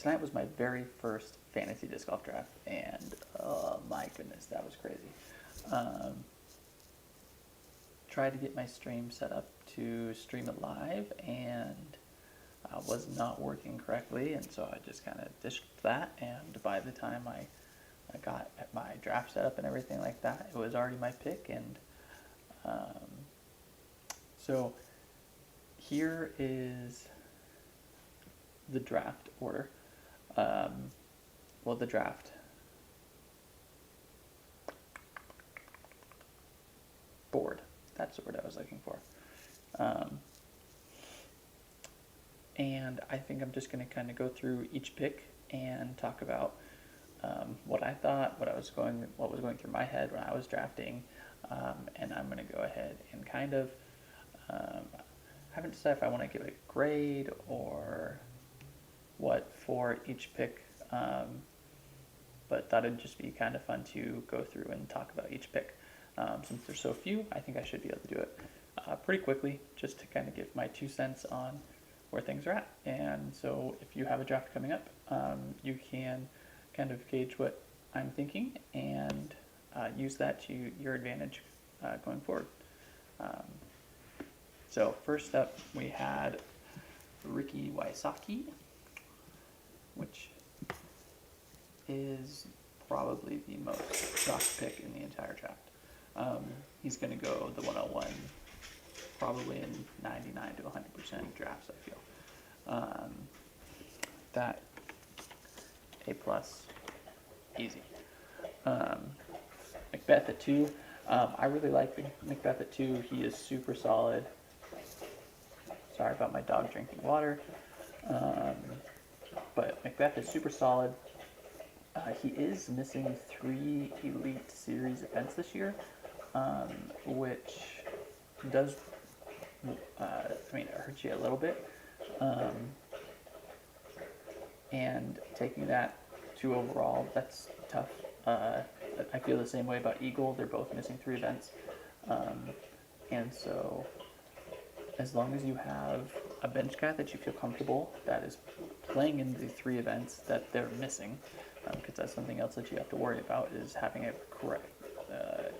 tonight was my very first fantasy disc golf draft, and oh my goodness, that was crazy. Tried to get my stream set up to stream it live, and was not working correctly, and so I just kind of dished that, and by the time I got my draft set up and everything like that, it was already my pick, and so here is the draft order. The draft board. That's the word I was looking for. And I think I'm just going to kind of go through each pick and talk about what I thought, what was going through my head when I was drafting, and I'm going to go ahead and kind of haven't decided if I want to give it a grade or what for each pick, but thought it'd just be kind of fun to go through and talk about each pick. Since there's so few, I think I should be able to do it pretty quickly, just to kind of give my 2 cents on where things are at. And so if you have a draft coming up, you can kind of gauge what I'm thinking and use that to your advantage going forward. So first up, we had Ricky Wysocki, which is probably the most shocked pick in the entire draft. He's going to go the 101 probably in 99 to 100% drafts, I feel. That A+, easy. Macbeth at 2. I really like Macbeth at 2. He is super solid. Sorry about my dog drinking water. But Macbeth is super solid. He is missing 3 Elite Series events this year, which does, it hurts you a little bit. And taking that 2 overall, that's tough. I feel the same way about Eagle. They're both missing 3 events. And so as long as you have a bench guy that you feel comfortable that is playing in the 3 events that they're missing, because that's something else that you have to worry about, is having a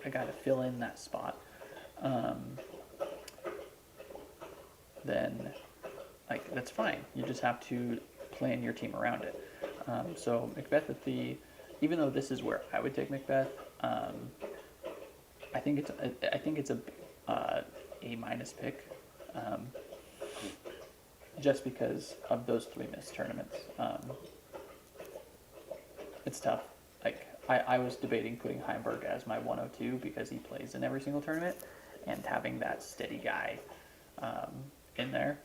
guy to fill in that spot, then that's fine. You just have to plan your team around it. So Macbeth at the, even though this is where I would take Macbeth, I think it's a A- pick, just because of those 3 missed tournaments. It's tough. I was debating putting Heimberg as my 102 because he plays in every single tournament, and having that steady guy in there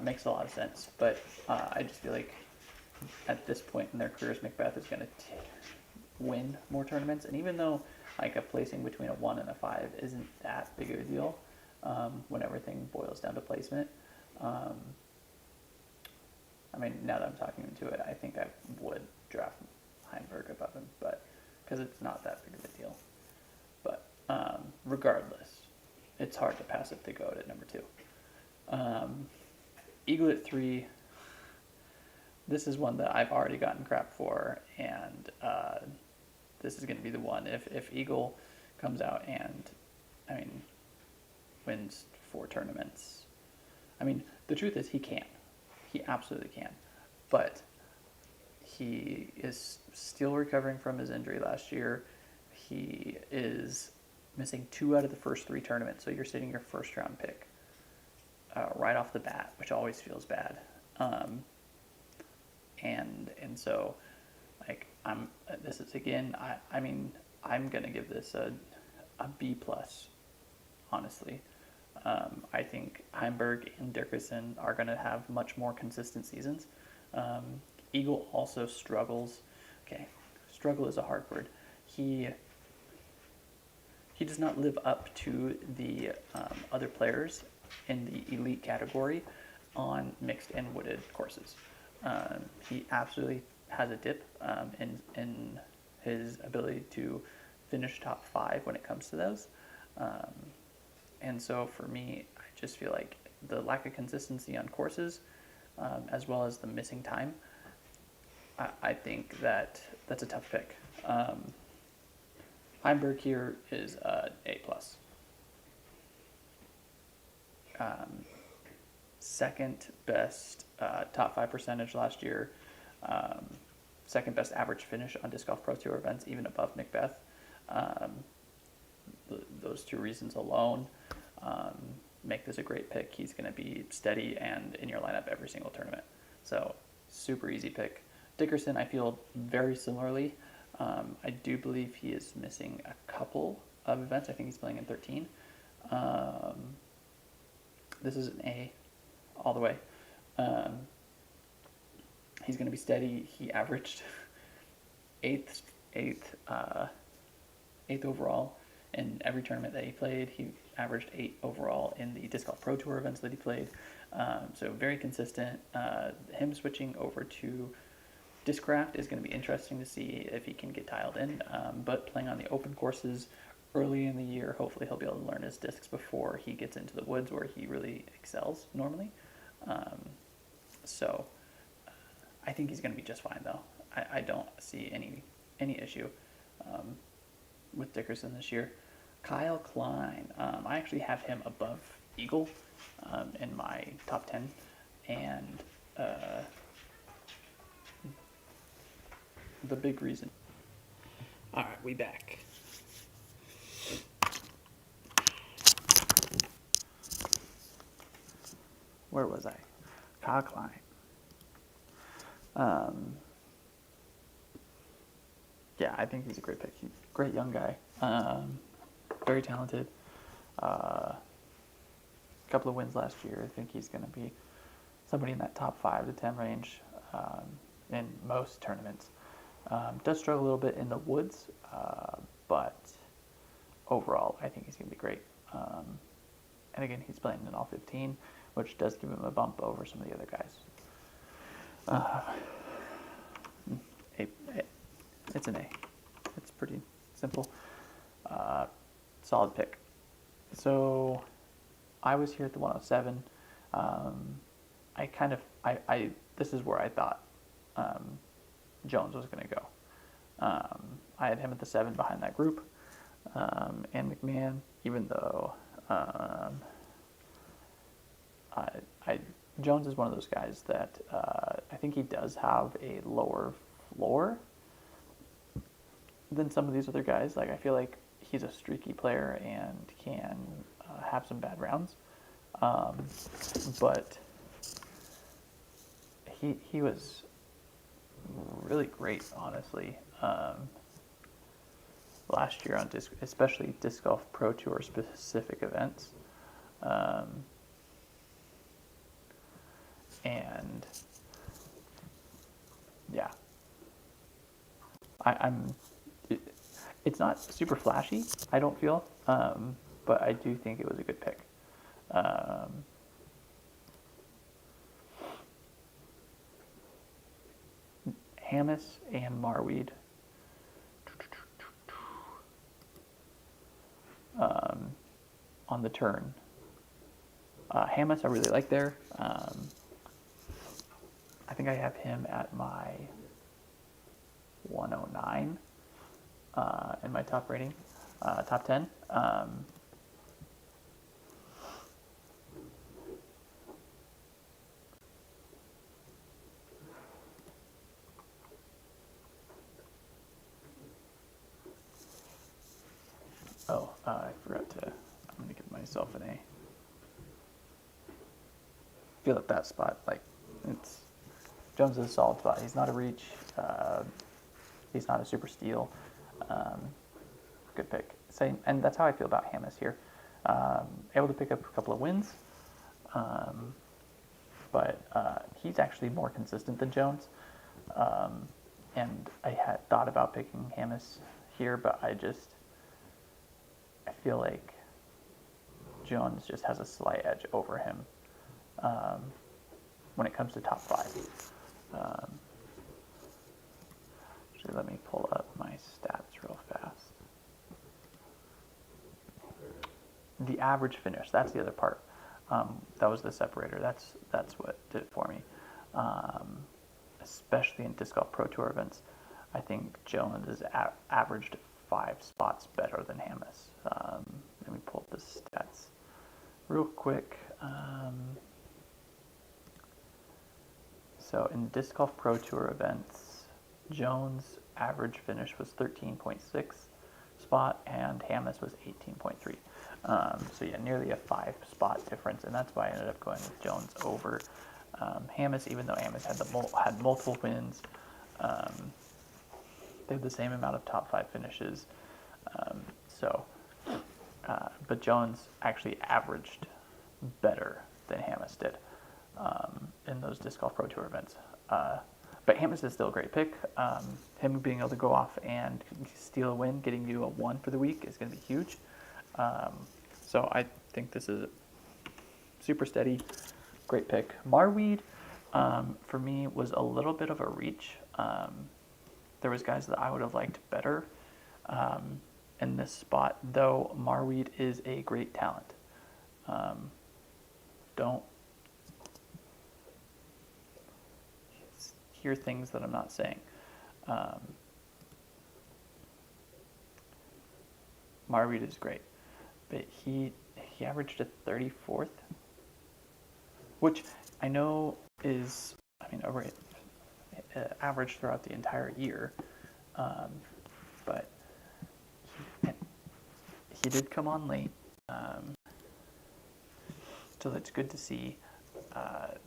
makes a lot of sense. But I just feel like at this point in their careers, Macbeth is going to win more tournaments. And even though a placing between a 1 and a 5 isn't that big of a deal when everything boils down to placement, now that I'm talking into it, I think I would draft Heimberg above him, but because it's not that big of a deal. But regardless, it's hard to pass up the GOAT at number 2. Eagle at 3. This is one that I've already gotten crap for, and this is going to be the one. If Eagle comes out and, wins 4 tournaments, the truth is he can. He absolutely can. But he is still recovering from his injury last year. He is missing 2 out of the first 3 tournaments, so you're sitting your first round pick right off the bat, which always feels bad. And so, this is again, I'm gonna give this a B+, honestly. I think Heimberg and Dickerson are going to have much more consistent seasons. Eagle also struggles. Okay, struggle is a hard word. He does not live up to the other players in the elite category on mixed and wooded courses. He absolutely has a dip in his ability to finish top 5 when it comes to those. And so for me, I just feel like the lack of consistency on courses, as well as the missing time, I think that's a tough pick. Heimberg here is A+. Second best top 5 percentage last year. Second best average finish on Disc Golf Pro Tour events, even above Macbeth. Those two reasons alone make this a great pick. He's going to be steady and in your lineup every single tournament. So, super easy pick. Dickerson, I feel very similarly. I do believe he is missing a couple of events. I think he's playing in 13. This is an A all the way. He's going to be steady. He averaged eighth overall in every tournament that he played. He averaged 8 overall in the Disc Golf Pro Tour events that he played. So very consistent. Him switching over to Discraft is going to be interesting to see if he can get dialed in. But playing on the open courses early in the year, hopefully he'll be able to learn his discs before he gets into the woods where he really excels normally. So I think he's going to be just fine, though. I don't see any issue with Dickerson this year. Kyle Klein, I actually have him above Eagle in my top 10, and the big reason. All right, we back. Where was I? Kyle Klein. Yeah, I think he's a great pick. He's a great young guy. Very talented. Couple of wins last year. I think he's going to be somebody in that top 5 to 10 range in most tournaments. Does struggle a little bit in the woods, but overall, I think he's going to be great. And again, he's playing in all 15, which does give him a bump over some of the other guys. It's an A. It's pretty simple. Solid pick. So I was here at the 107. This is where I thought Jones was going to go. I had him at the 7 behind that group. And McMahon, even though Jones is one of those guys that I think he does have a lower floor than some of these other guys. Like, I feel like he's a streaky player and can have some bad rounds. But he was really great, honestly, last year on especially Disc Golf Pro Tour specific events. And yeah, it's not super flashy, I don't feel, but I do think it was a good pick. Hammis and Marweed. On the turn. Hammis I really like there. I think I have him at my 109 in my top rating, top 10. I forgot to, I'm going to give myself an A. Feel at that spot, like, Jones is a solid spot. He's not a reach. He's not a super steal. Good pick. Same, and that's how I feel about Hammis here. Able to pick up a couple of wins, but he's actually more consistent than Jones. And I had thought about picking Hammis here, but I feel like Jones just has a slight edge over him when it comes to top 5. Actually, let me pull up my stats real fast. The average finish, that's the other part. That was the separator. That's what did it for me. especially in Disc Golf Pro Tour events. I think Jones has averaged 5 spots better than Hamas. Let me pull up the stats real quick. So in Disc Golf Pro Tour events, Jones' average finish was 13.6 spot, and Hamas was 18.3. So yeah, nearly a 5 spot difference, and that's why I ended up going with Jones over Hamas, even though Hamas had multiple wins. They had the same amount of top 5 finishes. But Jones actually averaged better than Hamas did in those Disc Golf Pro Tour events. But Hamas is still a great pick. Him being able to go off and steal a win, getting you a 1 for the week, is going to be huge. So I think this is super steady, great pick. Marweed, for me, was a little bit of a reach. There was guys that I would have liked better in this spot, though Marweed is a great talent. Don't hear things that I'm not saying. Marweed is great, but he averaged a 34th, which I know is, average throughout the entire year, but he did come on late, so that's good to see.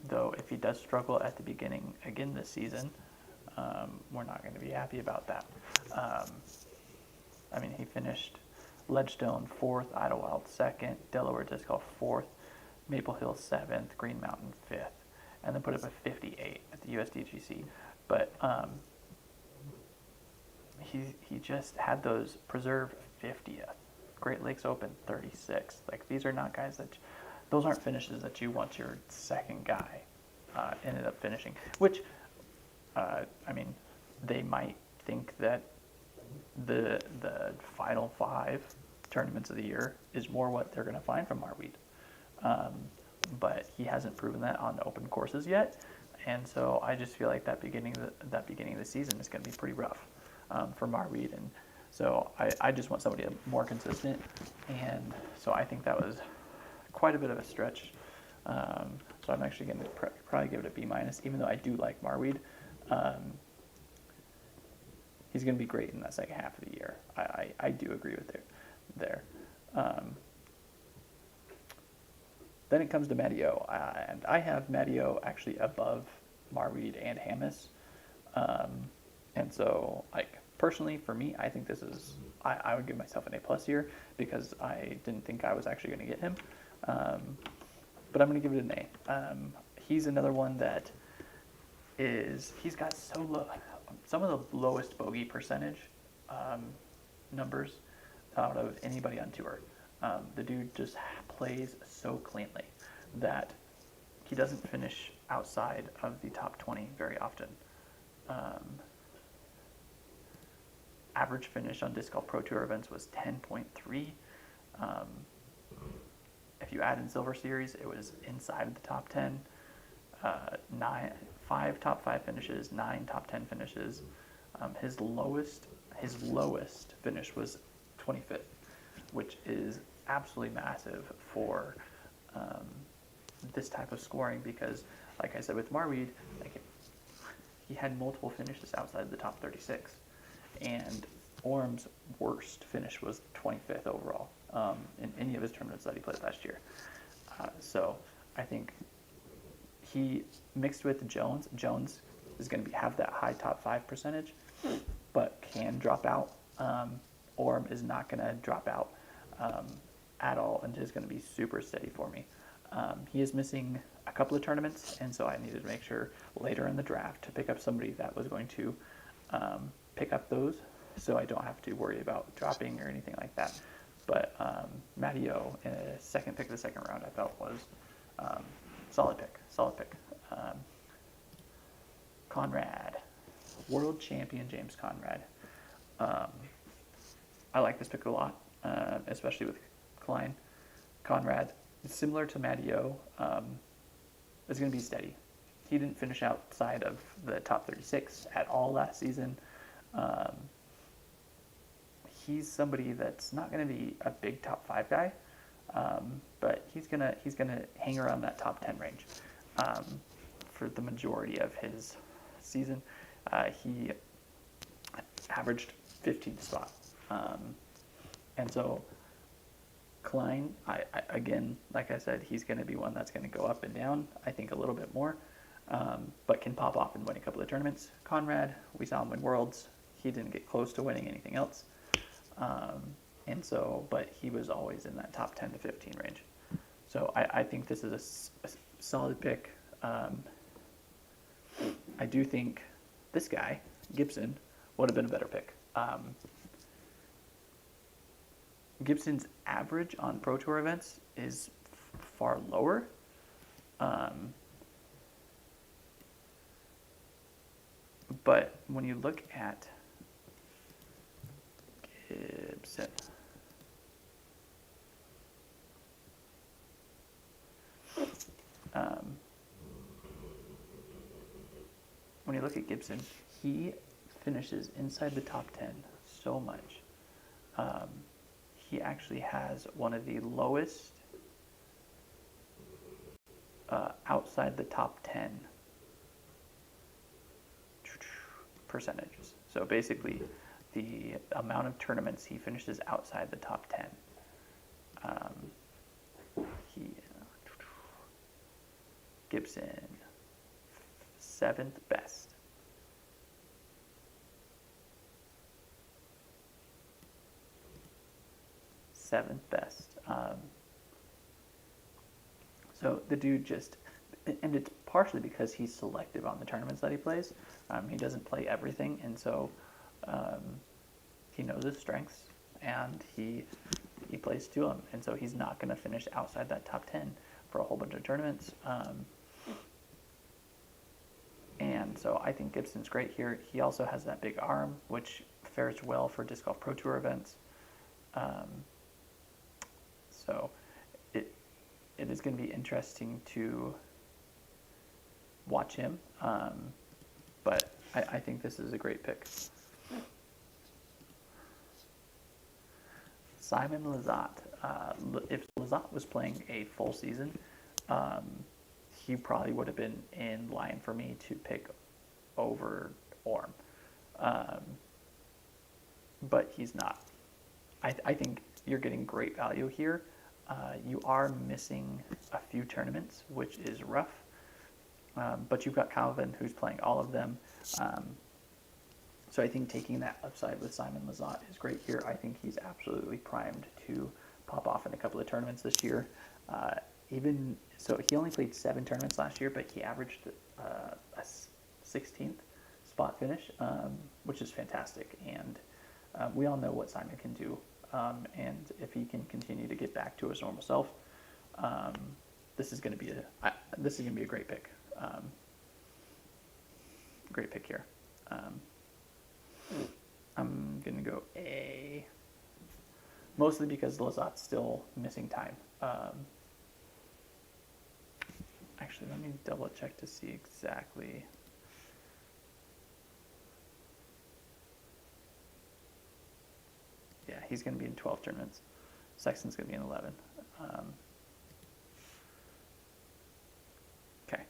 Though if he does struggle at the beginning again this season, we're not going to be happy about that. He finished Ledgestone 4th, Idlewild 2nd, Delaware Disc Golf 4th, Maple Hill 7th, Green Mountain 5th, and then put up a 58 at the USDGC. But he just had those Preserve 50th, Great Lakes Open 36th. Like, these are not guys those aren't finishes that you want your second guy ended up finishing. Which, they might think that the final 5 tournaments of the year is more what they're going to find from Marweed. But he hasn't proven that on the open courses yet, and so I just feel like that beginning of the season is going to be pretty rough for Marweed, and so I just want somebody more consistent, and so I think that was quite a bit of a stretch. So I'm actually going to probably give it a B-, even though I do like Marweed. He's going to be great in that second half of the year. I do agree with there. Then it comes to Matio, and I have Matio actually above Marweed and Hamas. And so, personally, for me, I think this is, I would give myself an A+ here, because I didn't think I was actually going to get him. But I'm going to give it an A. He's another one that he's got so low, some of the lowest bogey percentage numbers out of anybody on tour. The dude just plays so cleanly that he doesn't finish outside of the top 20 very often. Average finish on Disc Golf Pro Tour events was 10.3. If you add in Silver Series, it was inside of the top 10. 5 top 5 finishes, 9 top 10 finishes. His lowest finish was 25th, which is absolutely massive for this type of scoring, because, like I said with Marweed, he had multiple finishes outside the top 36, and Orm's worst finish was 25th overall in any of his tournaments that he played last year. So I think he mixed with Jones. Jones is going to have that high top 5 percentage, but can drop out. Orm is not going to drop out at all, and is going to be super steady for me. He is missing a couple of tournaments, and so I needed to make sure later in the draft to pick up somebody that was going to pick up those, so I don't have to worry about dropping or anything like that. But Matio, second pick of the second round, I felt was solid pick. Conrad, world champion James Conrad. I like this pick a lot, especially with Klein. Conrad, similar to Matio, is going to be steady. he didn't finish outside of the top 36 at all last season. He's somebody that's not going to be a big top 5 guy, but he's gonna hang around that top 10 range for the majority of his season. He averaged 15th spot, and so Klein, again, like I said, he's going to be one that's going to go up and down, I think a little bit more, but can pop off and win a couple of tournaments. Conrad, we saw him win Worlds. He didn't get close to winning anything else. And so, but he was always in that top 10 to 15 range. So I think this is a solid pick. I do think this guy, Gibson, would have been a better pick. Gibson's average on Pro Tour events is far lower. But when you look at Gibson, when you look at Gibson, he finishes inside the top 10 so much. He actually has one of the lowest outside the top 10 percentages. So basically, the amount of tournaments he finishes outside the top 10. Gibson, 7th best. So the dude just, and it's partially because he's selective on the tournaments that he plays. He doesn't play everything, and so he knows his strengths, and he plays to them, and so he's not going to finish outside that top 10 for a whole bunch of tournaments. And so I think Gibson's great here. He also has that big arm, which fares well for Disc Golf Pro Tour events. So it is going to be interesting to watch him, but I think this is a great pick. Simon Lizotte. If Lizotte was playing a full season, he probably would have been in line for me to pick over Orm. But he's not. I think you're getting great value here. You are missing a few tournaments, which is rough. But you've got Calvin, who's playing all of them. So I think taking that upside with Simon Lizotte is great here. I think he's absolutely primed to pop off in a couple of tournaments this year. So he only played 7 tournaments last year, but he averaged a 16th spot finish, which is fantastic. And we all know what Simon can do. And if he can continue to get back to his normal self, this is going to be a great pick. Great pick here. I'm going to go A, mostly because Lizotte's still missing time. Actually, let me double check to see exactly. Yeah, he's going to be in 12 tournaments. Sexton's going to be in 11. Okay,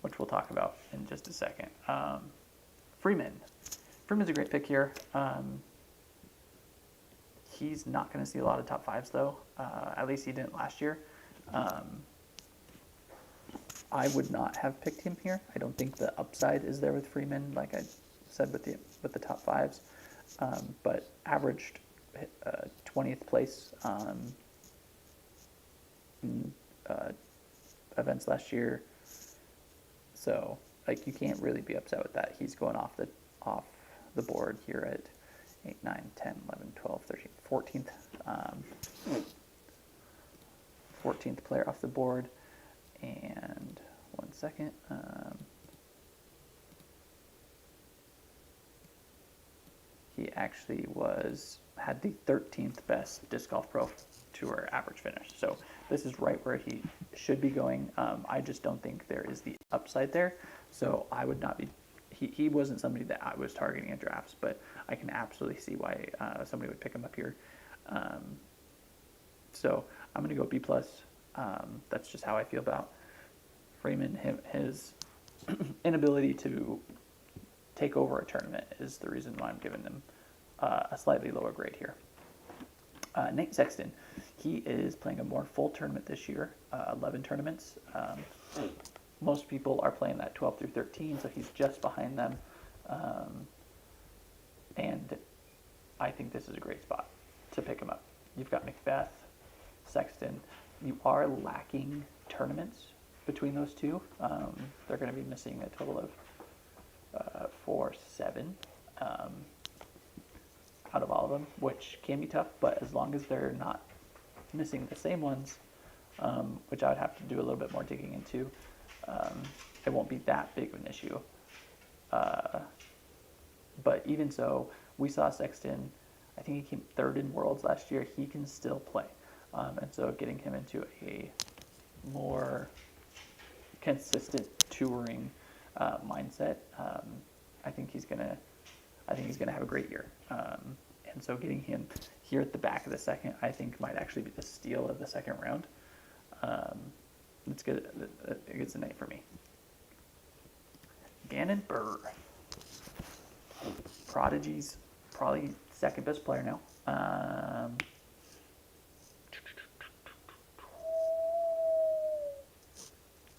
which we'll talk about in just a second. Freeman. Freeman's a great pick here. He's not going to see a lot of top 5s, though. At least he didn't last year. I would not have picked him here. I don't think the upside is there with Freeman, like I said with the top 5s. But averaged 20th place in events last year. So, like, you can't really be upset with that. He's going off the board here at 8, 9, 10, 11, 12, 13, 14th. 14th player off the board. And one second. He actually had the 13th best Disc Golf Pro Tour average finish. So this is right where he should be going. I just don't think there is the upside there. So I would not be. He wasn't somebody that I was targeting in drafts, but I can absolutely see why somebody would pick him up here. So I'm going to go B+. That's just how I feel about Freeman. His inability to take over a tournament is the reason why I'm giving him a slightly lower grade here. Nate Sexton, he is playing a more full tournament this year, 11 tournaments. Most people are playing that 12 through 13, so he's just behind them. And I think this is a great spot to pick him up. You've got Macbeth, Sexton. You are lacking tournaments between those two. They're going to be missing a total of 7 out of all of them, which can be tough, but as long as they're not missing the same ones, which I would have to do a little bit more digging into, it won't be that big of an issue. But even so, we saw Sexton, I think he came 3rd in Worlds last year. He can still play. And so getting him into a more consistent touring mindset, I think he's gonna have a great year. And so getting him here at the back of the second, I think might actually be the steal of the second round. It's good. It gets an A for me. Ganon Burr, Prodigy's probably second best player now.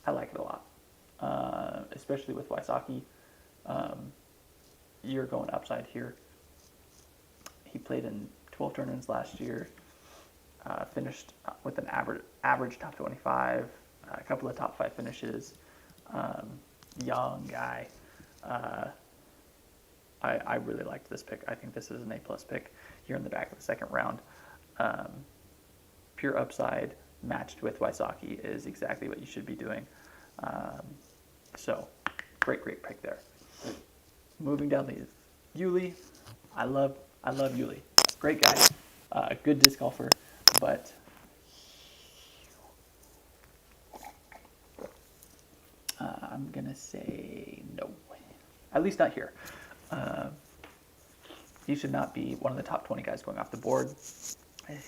I like it a lot, especially with Wysocki. You're going upside here. He played in 12 tournaments last year, finished with an average top 25, a couple of top 5 finishes. Young guy. I really liked this pick. I think this is an A+ pick here in the back of the second round. Pure upside matched with Wysocki is exactly what you should be doing. So great pick there. Moving down these, Yuli. I love Yuli. Great guy, good disc golfer, but I'm gonna say no. At least not here. He should not be one of the top 20 guys going off the board.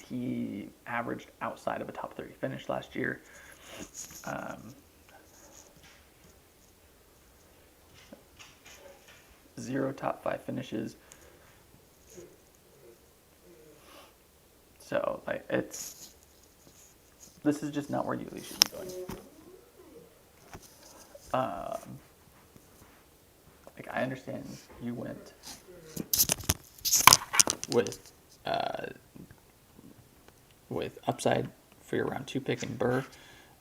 He averaged outside of a top 30 finish last year. 0 top 5 finishes. So this is just not where Yuli should be going. I understand you went with upside for your round 2 pick in Burr.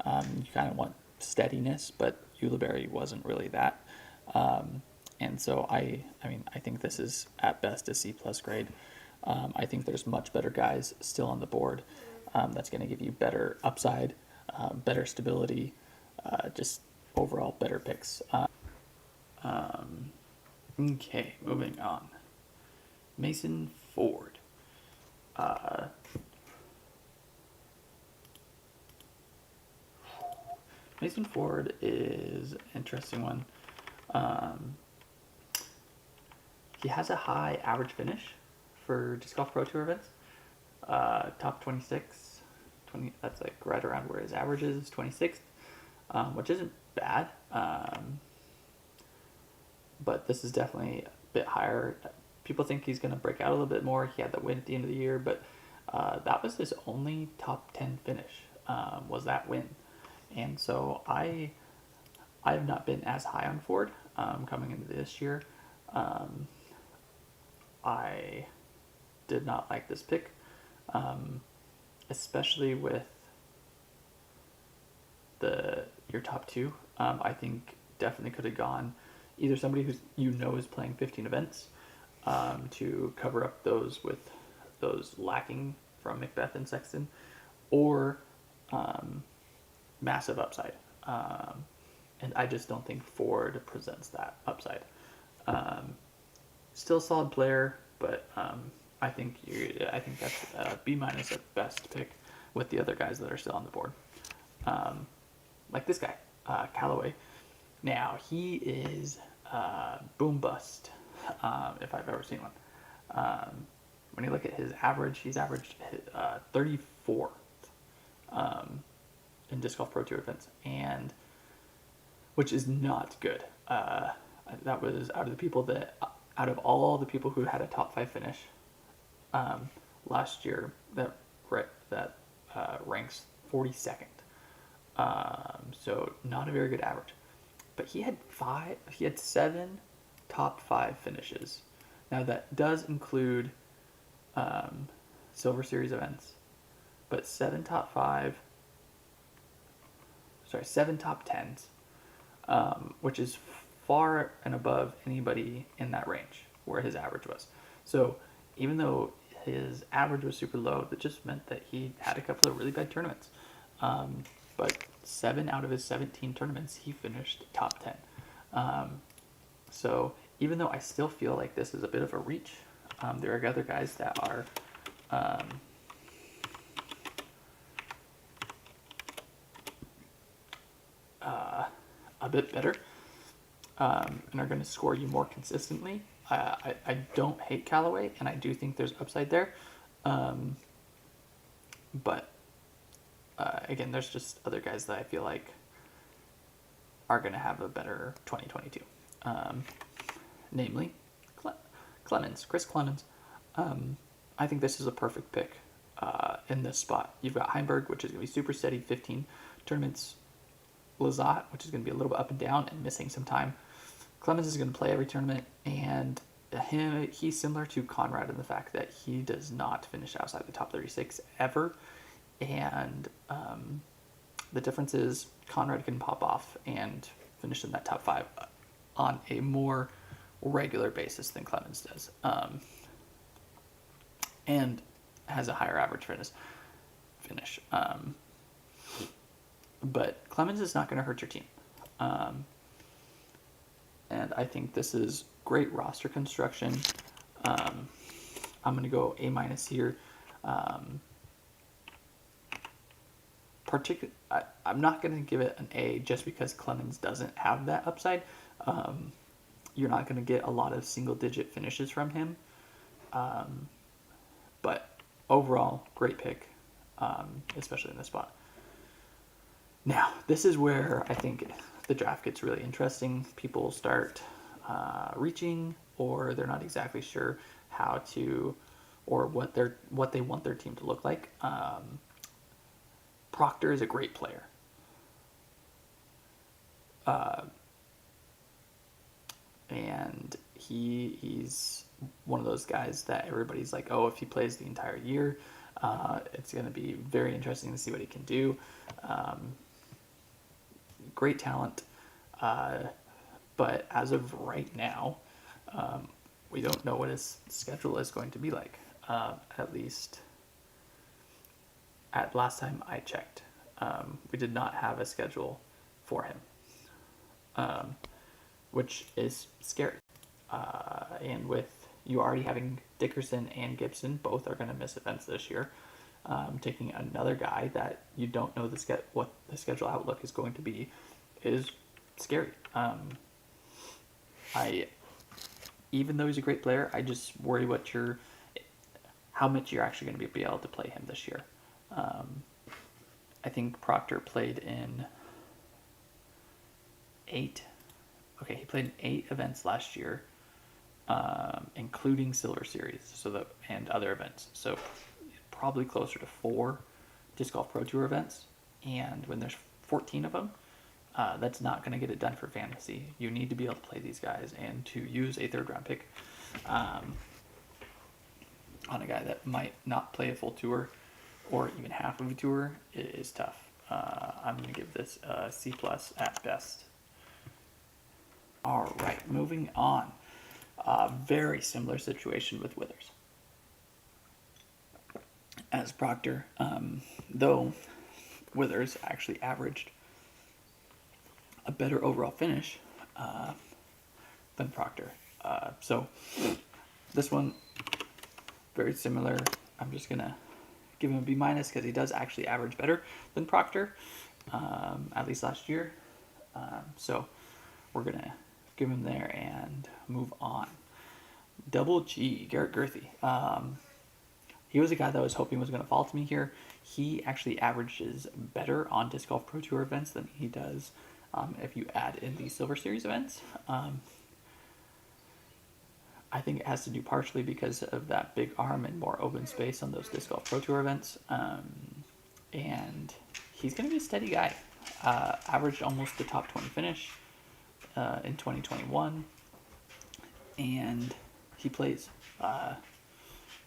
You kind of want steadiness, but Ulibarri wasn't really that. And so I think this is at best a C+ grade. I think there's much better guys still on the board. That's going to give you better upside, better stability, just overall better picks. Okay, moving on. Mason Ford. Mason Ford is an interesting one. He has a high average finish for Disc Golf Pro Tour events. Top 26, that's like right around where his average is, 26th, which isn't bad. But this is definitely a bit higher. People think he's going to break out a little bit more. He had the win at the end of the year, but that was his only top 10 finish, was that win. And so I have not been as high on Ford coming into this year. I did not like this pick, especially with your top 2. I think definitely could have gone either somebody who's is playing 15 events to cover up those lacking from Macbeth and Sexton, or massive upside. And I just don't think Ford presents that upside. Still a solid player, but I think that's a B- at best pick with the other guys that are still on the board. Like this guy, Callaway. Now, he is boom bust, if I've ever seen one. When you look at his average, he's averaged 34 in Disc Golf Pro Tour events, and which is not good. That was out of all the people who had a top 5 finish last year, that ranks 42nd. So not a very good average. But he had 7 top 5 finishes. Now that does include Silver Series events, but 7 top 10s, which is far and above anybody in that range where his average was. So even though his average was super low, that just meant that he had a couple of really bad tournaments. But 7 out of his 17 tournaments, he finished top 10. So even though I still feel like this is a bit of a reach, there are other guys that are a bit better and are going to score you more consistently. I don't hate Callaway, and I do think there's upside there. But again, there's just other guys that I feel like are going to have a better 2022. Namely, Chris Clemens. I think this is a perfect pick in this spot. You've got Heimberg, which is going to be super steady, 15 tournaments. Lizotte, which is going to be a little bit up and down and missing some time. Clemens is going to play every tournament, and he's similar to Conrad in the fact that he does not finish outside the top 36 ever. And the difference is Conrad can pop off and finish in that top 5 on a more regular basis than Clemens does, and has a higher average finish. But Clemens is not going to hurt your team. And I think this is great roster construction. I'm going to go A- here. I'm not going to give it an A just because Clemens doesn't have that upside. You're not going to get a lot of single-digit finishes from him. But overall, great pick, especially in this spot. Now, this is where I think the draft gets really interesting. People start reaching, or they're not exactly sure how to, or what they want their team to look like. Proctor is a great player. And he's one of those guys that everybody's like, oh, if he plays the entire year, it's going to be very interesting to see what he can do. Great talent, but as of right now, we don't know what his schedule is going to be like, at least at last time I checked. We did not have a schedule for him, which is scary. And with you already having Dickerson and Gibson, both are going to miss events this year. Taking another guy that you don't know what the schedule outlook is going to be is scary. Even though he's a great player, I just worry how much you're actually going to be able to play him this year. I think Proctor played in 8 events last year, including Silver Series, and other events. So probably closer to 4 Disc Golf Pro Tour events. And when there's 14 of them, that's not going to get it done for fantasy. You need to be able to play these guys, and to use a 3rd round pick on a guy that might not play a full tour or even half of a tour is tough. I'm going to give this a C+ at best. All right, moving on. Very similar situation with Withers. As Proctor, though Withers actually averaged a better overall finish than Proctor. So this one, very similar. I'm just going to give him a B- because he does actually average better than Proctor, at least last year. So we're going to give him there and move on. Double G, Garrett Gerthy. He was a guy that I was hoping was going to fall to me here. He actually averages better on Disc Golf Pro Tour events than he does if you add in the Silver Series events. I think it has to do partially because of that big arm and more open space on those Disc Golf Pro Tour events. And he's going to be a steady guy. Averaged almost the top 20 finish in 2021. And he plays.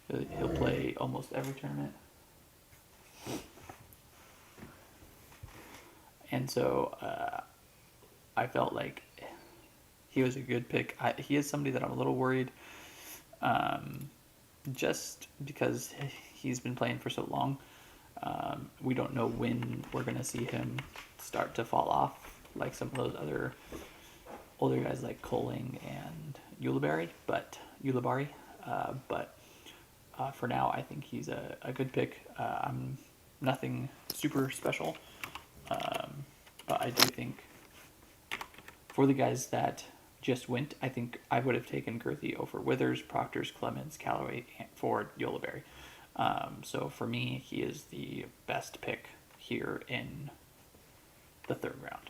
He'll play almost every tournament. And so I felt like he was a good pick. He is somebody that I'm a little worried just because he's been playing for so long. We don't know when we're going to see him start to fall off like some of those other older guys like Coling and Ulibarri. But for now, I think he's a good pick. I'm nothing super special, but I do think for the guys that just went, I think I would have taken Gerthy over Withers, Proctors, Clemens, Callaway, Ford, Ulibarri. So for me, he is the best pick here in the third round.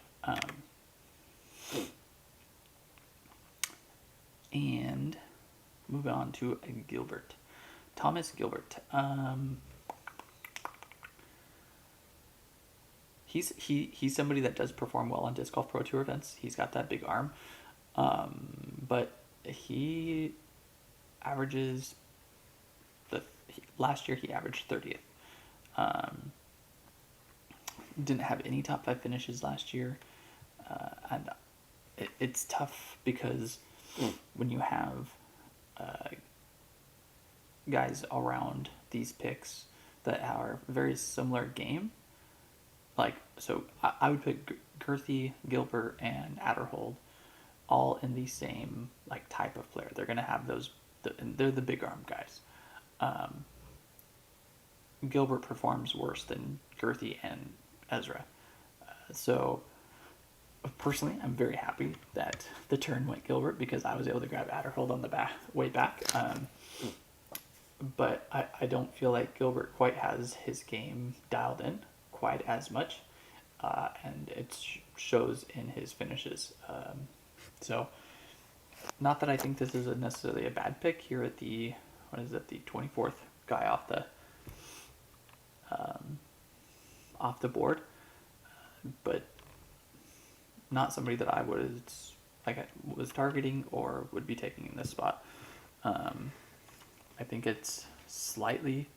And move on to Gilbert. Thomas Gilbert. He's somebody that does perform well on Disc Golf Pro Tour events. He's got that big arm. But he averages last year he averaged 30th. Didn't have any top 5 finishes last year. And it's tough because when you have guys around these picks that are very similar game, so I would pick Gerthy, Gilbert, and Adderhold all in the same type of player. They're going to have those. They're the big arm guys. Gilbert performs worse than Gerthy and Ezra. So personally, I'm very happy that the turn went Gilbert because I was able to grab Adderhold on the way back. But I don't feel like Gilbert quite has his game dialed in quite as much, and it shows in his finishes. So, not that I think this is necessarily a bad pick here at the 24th guy off the board, but not somebody that I was targeting or would be taking in this spot. I think it's slightly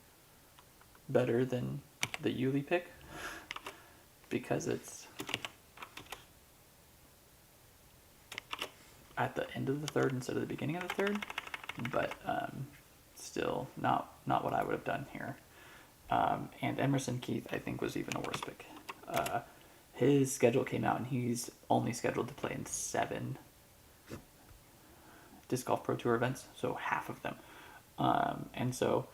better than the Yuli pick because it's at the end of the third instead of the beginning of the third, but still not what I would have done here. And Emerson Keith, I think, was even a worse pick. His schedule came out, and he's only scheduled to play in 7 Disc Golf Pro Tour events, so half of them. And so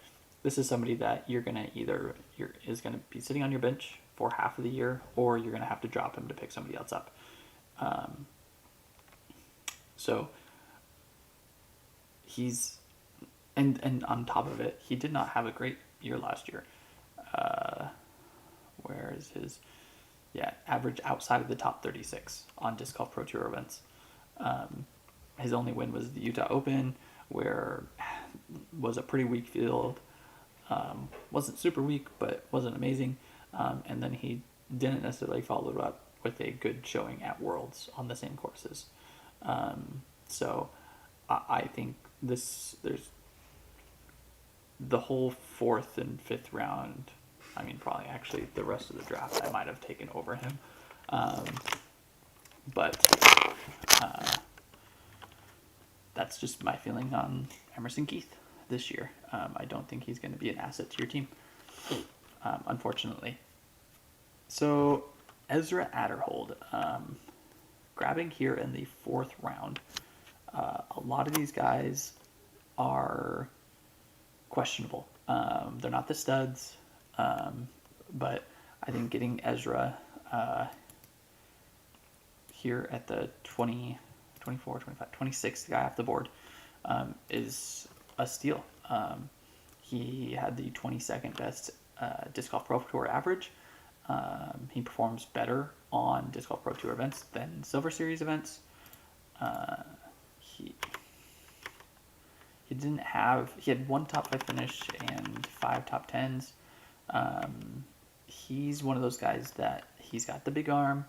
this is somebody that is going to be sitting on your bench for half of the year, or you're going to have to drop him to pick somebody else up. So he's, and on top of it, he did not have a great year last year. Where is his, average outside of the top 36 on Disc Golf Pro Tour events. His only win was the Utah Open, where was a pretty weak field. Wasn't super weak, but wasn't amazing. And then he didn't necessarily follow it up with a good showing at Worlds on the same courses. So I think there's the whole 4th and 5th round. I mean, probably actually the rest of the draft I might have taken over him. But that's just my feeling on Emerson Keith this year. I don't think he's going to be an asset to your team, unfortunately. So Ezra Adderhold, grabbing here in the 4th round. A lot of these guys are questionable. They're not the studs, but I think getting Ezra, here at the 20, 24, 25, 26th guy off the board is a steal. He had the 22nd best Disc Golf Pro Tour average. He performs better on Disc Golf Pro Tour events than Silver Series events. He had 1 top 5 finish and 5 top 10s. He's one of those guys that he's got the big arm,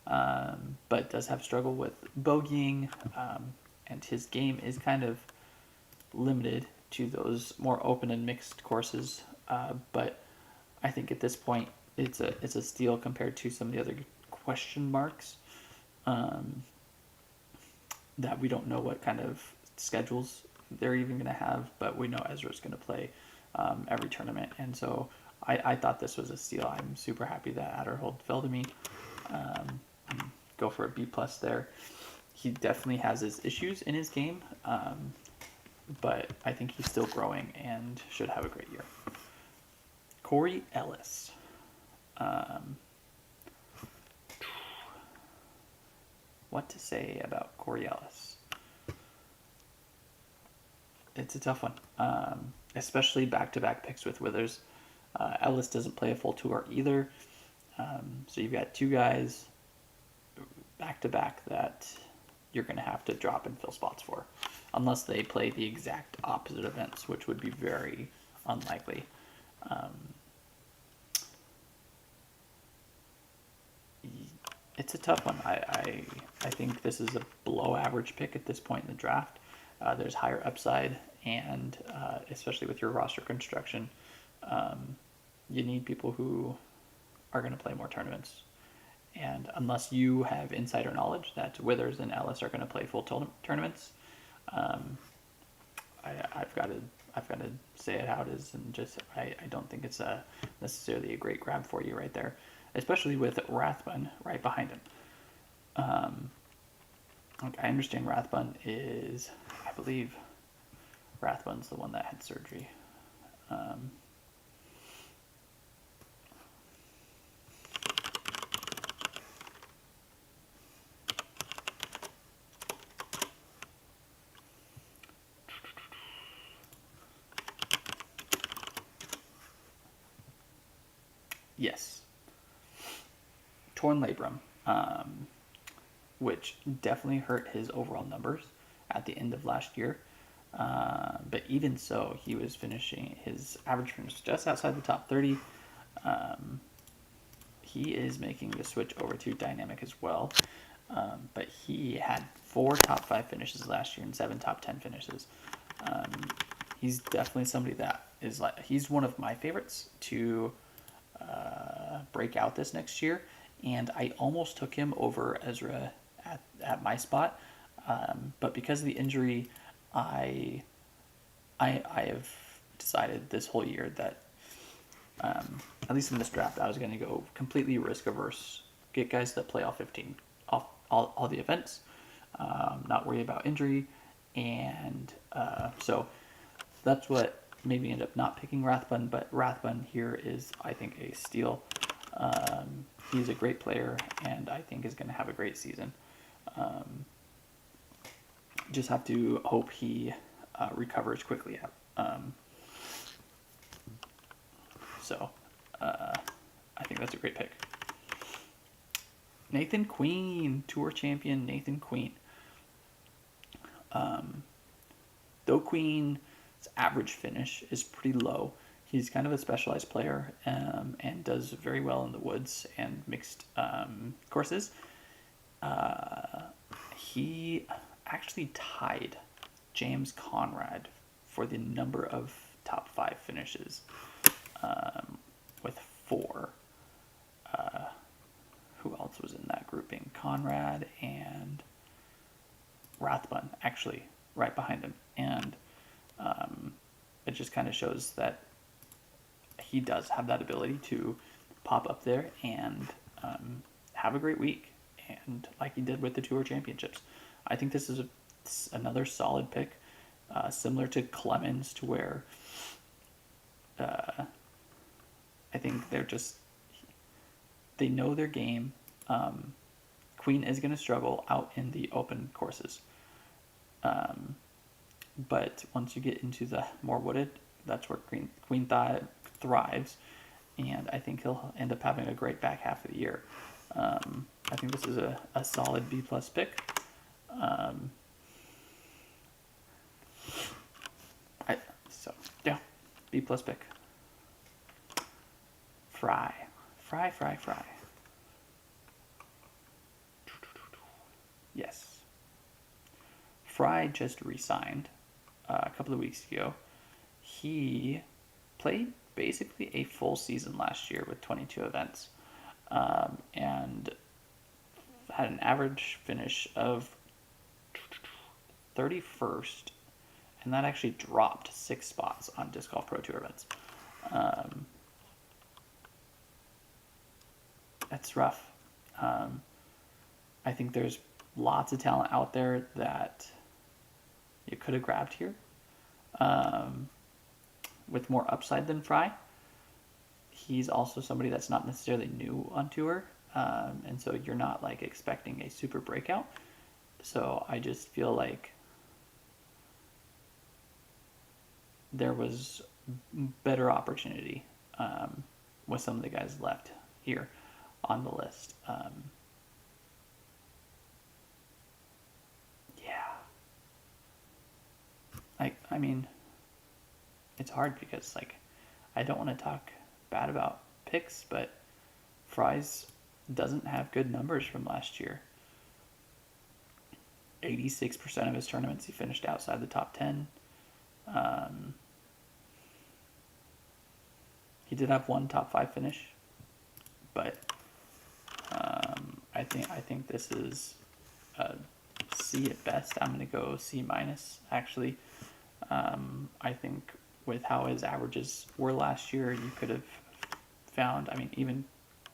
but does have struggle with bogeying, and his game is kind of limited to those more open and mixed courses. But I think at this point it's a steal compared to some of the other question marks that we don't know what kind of schedules they're even going to have, but we know Ezra's going to play every tournament, and so I thought this was a steal. I'm super happy that Adderhold fell to me. Go for a B+ there. He definitely has his issues in his game, but I think he's still growing and should have a great year. Corey Ellis. What to say about Corey Ellis? It's a tough one, especially back-to-back picks with Withers. Ellis doesn't play a full tour either, so you've got 2 guys back-to-back that you're going to have to drop and fill spots for, unless they play the exact opposite events, which would be very unlikely. It's a tough one. I think this is a below-average pick at this point in the draft. There's higher upside, and especially with your roster construction, you need people who are going to play more tournaments. And unless you have insider knowledge that Withers and Ellis are going to play full tournaments, I've got to say it how it is, and just I don't think it's necessarily a great grab for you right there, especially with Rathbun right behind him. I understand Rathbun is, I believe, Rathbun's the one that had surgery. Yes. Torn labrum, which definitely hurt his overall numbers at the end of last year. But even so, he was finishing, his average finish just outside the top 30. He is making the switch over to dynamic as well. But he had 4 top 5 finishes last year and 7 top 10 finishes. He's definitely somebody that is like, he's one of my favorites to break out this next year, and I almost took him over Ezra at my spot, but because of the injury, I have decided this whole year that at least in this draft I was going to go completely risk averse, get guys that play all the events, not worry about injury, and so that's what made me end up not picking Rathbun, but Rathbun here is, I think, a steal. He's a great player, and I think is going to have a great season. Just have to hope he recovers quickly. So I think that's a great pick. Nathan Queen, Tour Champion Nathan Queen. Though Queen's average finish is pretty low, he's kind of a specialized player, and does very well in the woods and mixed courses. He actually tied James Conrad for the number of top 5 finishes with 4. Who else was in that grouping? Conrad and Rathbun, actually, right behind him. And it just kind of shows that he does have that ability to pop up there and have a great week, and like he did with the Tour Championships. I think this is another solid pick, similar to Clemens, to where I think they know their game. Queen is going to struggle out in the open courses. But once you get into the more wooded, that's where Queen thrives, and I think he'll end up having a great back half of the year. I think this is a solid B+ pick. B+ pick. Fry. Yes. Fry just re-signed a couple of weeks ago. He played basically a full season last year with 22 events, and had an average finish of 31st, and that actually dropped 6 spots on Disc Golf Pro Tour events. That's rough. I think there's lots of talent out there that you could have grabbed here, with more upside than Fry. He's also somebody that's not necessarily new on tour, and so you're not like expecting a super breakout. So I just feel like there was better opportunity with some of the guys left here on the list. I mean, it's hard because like I don't want to talk bad about picks, but Fry's doesn't have good numbers from last year. 86% of his tournaments he finished outside the top 10. He did have one top 5 finish, but I think this is a C at best. I'm going to go C- actually. I think with how his averages were last year, you could have found, I mean, even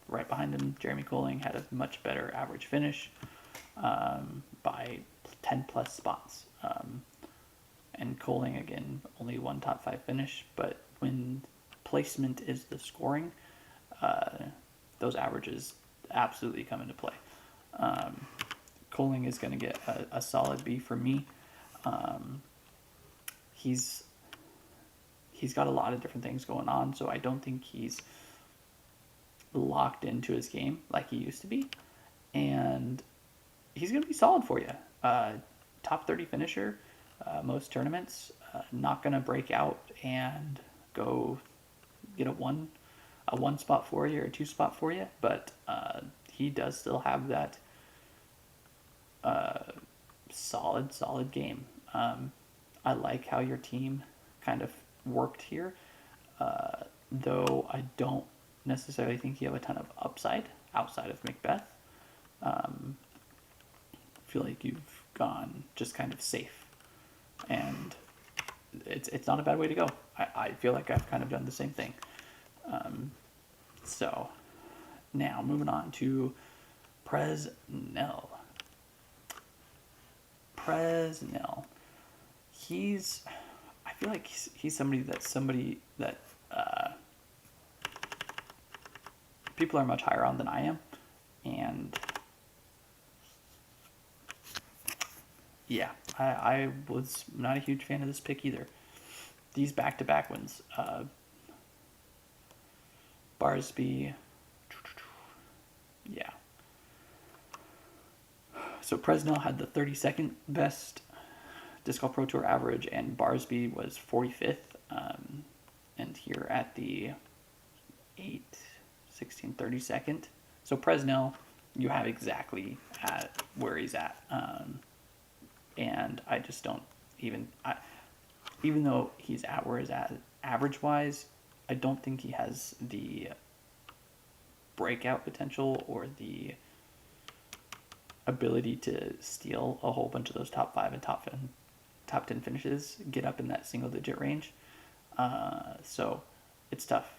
right behind him, Jeremy Colling had a much better average finish by 10 plus spots. And Colling, again, only one top 5 finish, but when placement is the scoring, those averages absolutely come into play. Colling is going to get a solid B for me. He's got a lot of different things going on, so I don't think he's locked into his game like he used to be, and he's going to be solid for you. Top 30 finisher, most tournaments, not going to break out and go get a one spot for you or a 2 spot for you, but he does still have that solid game. I like how your team kind of worked here, though I don't necessarily think you have a ton of upside outside of Macbeth. I feel like you've gone just kind of safe, and it's not a bad way to go. I feel like I've kind of done the same thing. So now moving on to Presnel. I feel like he's somebody that people are much higher on than I am, and yeah, I was not a huge fan of this pick either. These back-to-back wins, Barsby, yeah. So Presnel had the 32nd best Disc Golf Pro Tour average, and Barsby was 45th. And here at the 8, 16, 32nd. So Presnel, you have exactly at where he's at. And I just don't even though he's at where he's at average-wise, I don't think he has the breakout potential or the ability to steal a whole bunch of those top 5 and top 10 finishes, get up in that single-digit range. So it's tough.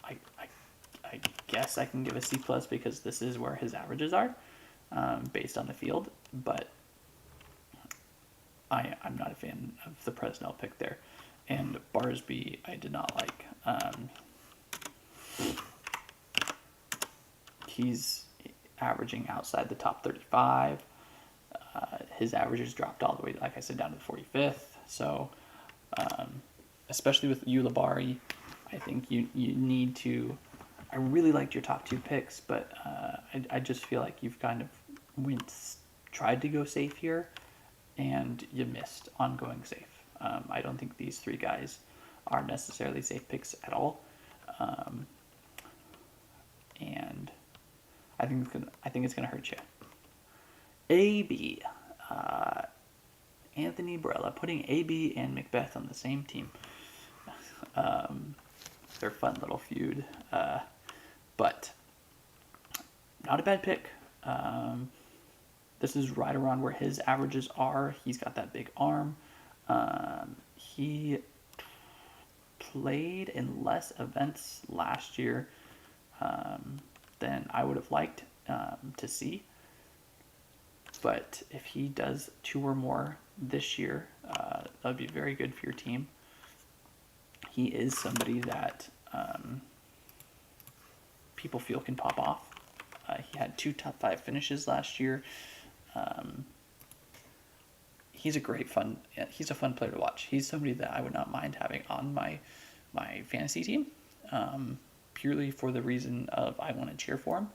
I guess I can give a C+ because this is where his averages are, based on the field, but I'm not a fan of the Presnel pick there. And Barsby, I did not like. averaging outside the top 35. His averages dropped all the way, like I said, down to the 45th. So, especially with Ulibarri, I think you need to. I really liked your top 2 picks, but I just feel like you've kind of tried to go safe here, and you missed on going safe. I don't think these 3 guys are necessarily safe picks at all, and I think it's gonna hurt you. AB, Anthony Brella, putting AB and Macbeth on the same team. They're a fun little feud, but not a bad pick. This is right around where his averages are. He's got that big arm. He played in less events last year than I would have liked to see. But if he does 2 or more this year, that would be very good for your team. He is somebody that people feel can pop off. He had 2 top 5 finishes last year. He's a fun player to watch. He's somebody that I would not mind having on my fantasy team, purely for the reason of I want to cheer for him.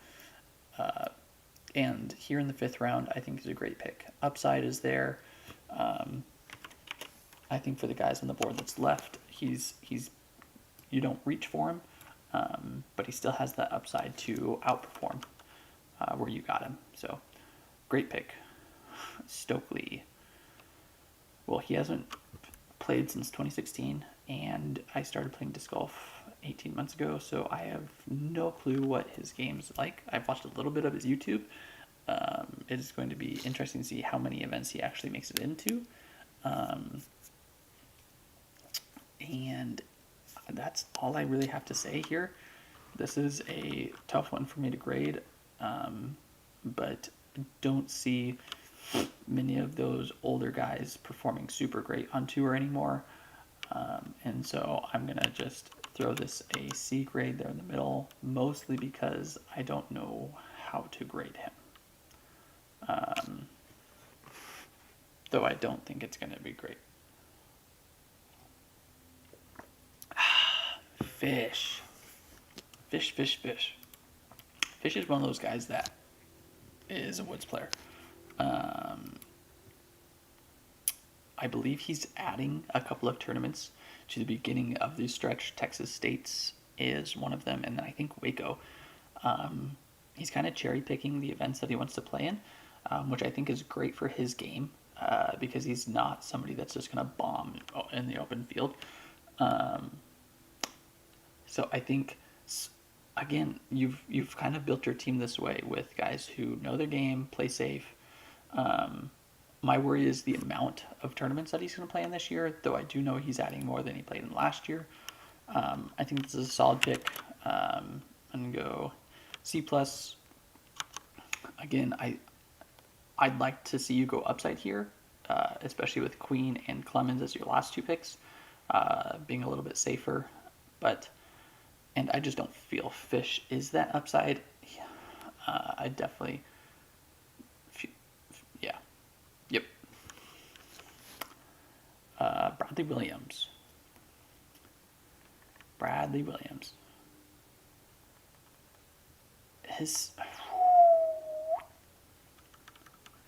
And here in the 5th round, I think is a great pick. Upside is there. I think for the guys on the board that's left, he's you don't reach for him, but he still has that upside to outperform where you got him. So, great pick. Stokely. Well, he hasn't played since 2016, and I started playing disc golf 18 months ago, so I have no clue what his game's like. I've watched a little bit of his YouTube. It is going to be interesting to see how many events he actually makes it into. And that's all I really have to say here. This is a tough one for me to grade, but don't see many of those older guys performing super great on tour anymore. And so I'm going to just throw this a C grade there in the middle, mostly because I don't know how to grade him. Though I don't think it's going to be great. Fish. Fish is one of those guys that is a Woods player. I believe he's adding a couple of tournaments to the beginning of the stretch. Texas State's is one of them, and then I think Waco. He's kind of cherry picking the events that he wants to play in, which I think is great for his game, because he's not somebody that's just going to bomb in the open field. So I think, again, you've kind of built your team this way with guys who know their game, play safe. My worry is the amount of tournaments that he's going to play in this year, though I do know he's adding more than he played in last year. I think this is a solid pick. I'm going to go C+. Again, I'd like to see you go upside here, especially with Queen and Clemens as your last 2 picks, being a little bit safer. And I just don't feel Fish is that upside. I definitely, yeah, yep. Bradley Williams. His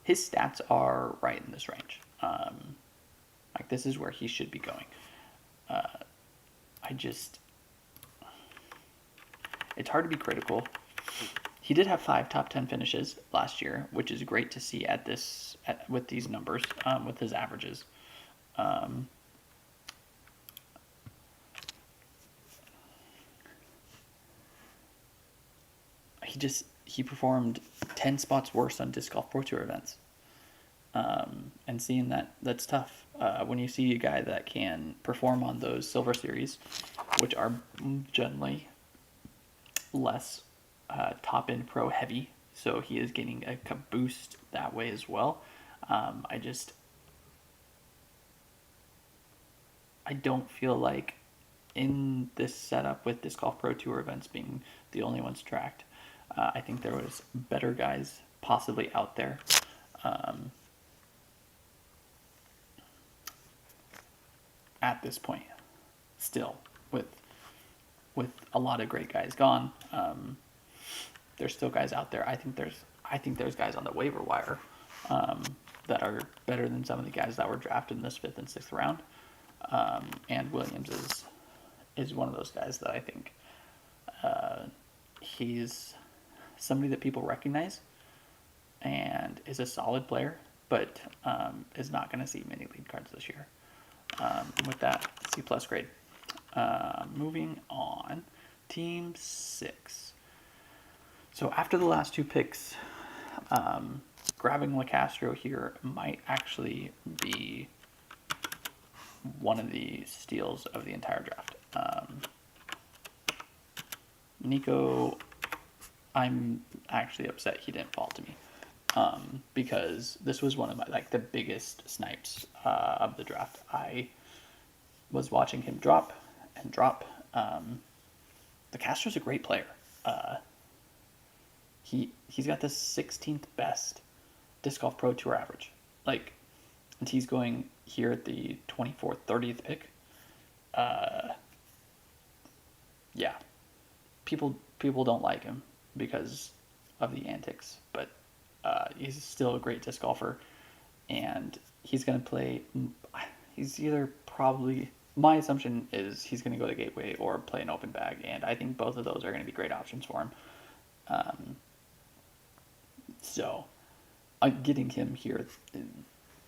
stats are right in this range. Like, this is where he should be going. It's hard to be critical. He did have 5 top 10 finishes last year, which is great to see with these numbers, with his averages. He performed 10 spots worse on Disc Golf Pro Tour events. And seeing that's tough. When you see a guy that can perform on those Silver Series, which are generally less top-end pro heavy, so he is getting a boost that way as well. I don't feel like in this setup with Disc Golf Pro Tour events being the only ones tracked, I think there was better guys possibly out there. At this point, still with a lot of great guys gone, there's still guys out there. I think there's guys on the waiver wire that are better than some of the guys that were drafted in this 5th and 6th round. And Williams is one of those guys that I think he's somebody that people recognize and is a solid player, but is not going to see many lead cards this year. With that, C+ grade. Moving on, Team 6. So after the last 2 picks, grabbing LeCastro here might actually be one of the steals of the entire draft. Nico, I'm actually upset he didn't fall to me, because this was one of my the biggest snipes of the draft. I was watching him drop and drop. LeCastro's a great player. He's got the 16th best Disc Golf Pro Tour average. And he's going here at the 24th, 30th pick. Yeah. People don't like him because of the antics, but he's still a great disc golfer, and he's going to play. He's either probably. My assumption is he's going to go to Gateway or play an open bag, and I think both of those are going to be great options for him. So, getting him here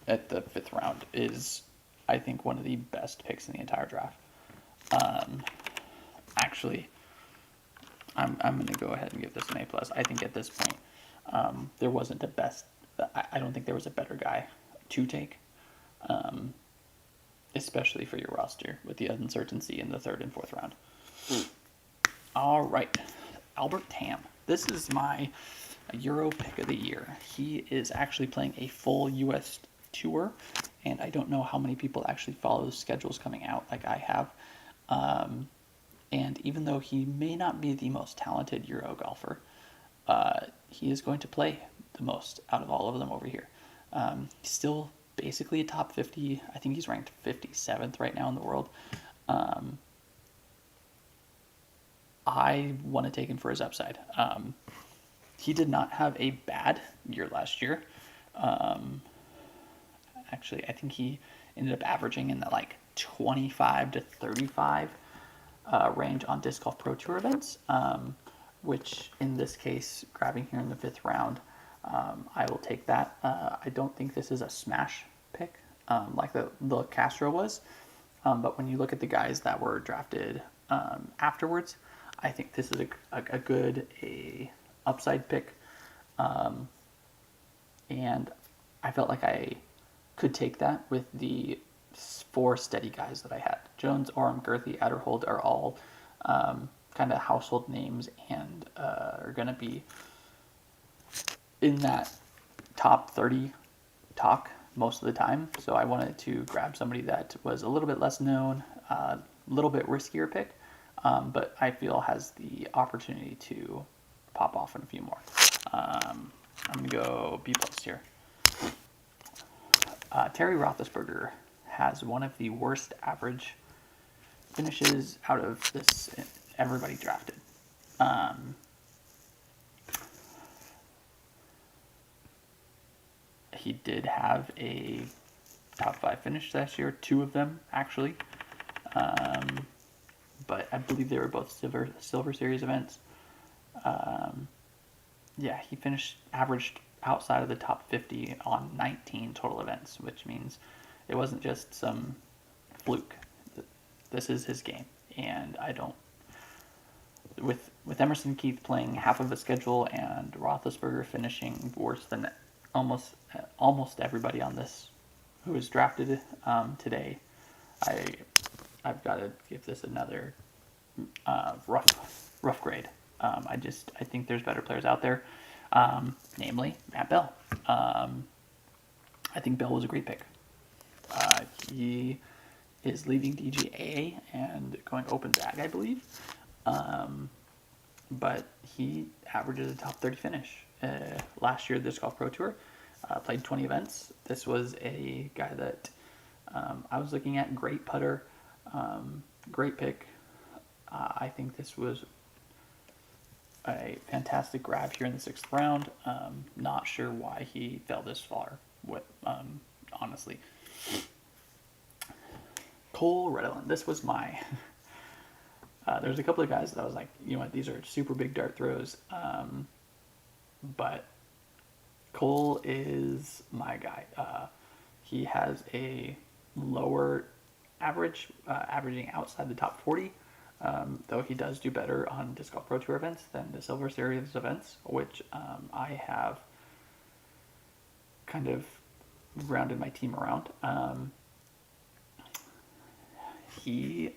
at the 5th round is, I think, one of the best picks in the entire draft. Actually, I'm going to go ahead and give this an A+. I think at this point, there wasn't the best. I don't think there was a better guy to take, especially for your roster with the uncertainty in the 3rd and 4th round. All right, Albert Tam. This is my Euro pick of the year. He is actually playing a full U.S. tour, and I don't know how many people actually follow the schedules coming out like I have. And even though he may not be the most talented Euro golfer, he is going to play the most out of all of them over here. He's still basically a top 50. I think he's ranked 57th right now in the world. I want to take him for his upside. He did not have a bad year last year. Actually, I think he ended up averaging in the 25 to 35 range on Disc Golf Pro Tour events, which in this case, grabbing here in the 5th round, I will take that. I don't think this is a smash pick like the Castro was, but when you look at the guys that were drafted afterwards, I think this is a good upside pick, and I felt like I could take that with the 4 steady guys that I had. Jones, Oram, Gerthy, Adderhold are all kind of household names and are going to be in that top 30 talk most of the time. So I wanted to grab somebody that was a little bit less known, a little bit riskier pick, but I feel has the opportunity to pop off in a few more. I'm going to go B+ here. Terry Roethlisberger has one of the worst average finishes out of this everybody drafted. He did have a top 5 finish last year, 2 of them actually, but I believe they were both Silver Series events. Yeah, he averaged outside of the top 50 on 19 total events, which means it wasn't just some fluke. This is his game, and I don't. With Emerson Keith playing half of the schedule and Roethlisberger finishing worse than almost everybody on this who was drafted today, I've got to give this another rough grade. I think there's better players out there, namely Matt Bell. I think Bell was a great pick. He is leaving DGAA and going open bag, I believe. but he averages a top 30 finish. Last year, this Golf Pro Tour, played 20 events. This was a guy that I was looking at. Great putter, great pick. I think this was a fantastic grab here in the 6th round. Not sure why he fell this far, honestly. Cole Redland. This was my... there's a couple of guys that I was like, you know what, these are super big dart throws. But Cole is my guy. He has a lower average, averaging outside the top 40. Though he does do better on Disc Golf Pro Tour events than the Silver Series events, which I have kind of rounded my team around. He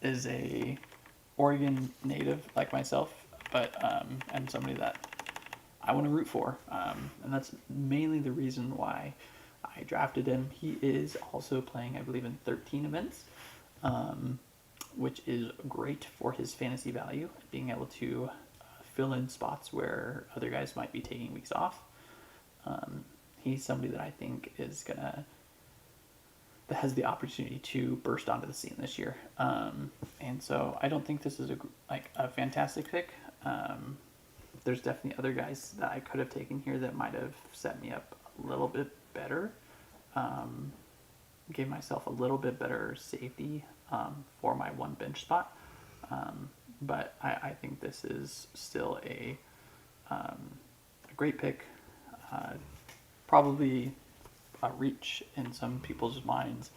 is a Oregon native like myself, but and somebody that I want to root for, and that's mainly the reason why I drafted him. He is also playing, I believe, in 13 events. Which is great for his fantasy value, being able to fill in spots where other guys might be taking weeks off. He's somebody that I think that has the opportunity to burst onto the scene this year. And so I don't think this is a fantastic pick. There's definitely other guys that I could have taken here that might have set me up a little bit better. Gave myself a little bit better safety for my one bench spot. But I think this is still a great pick. Probably a reach in some people's minds.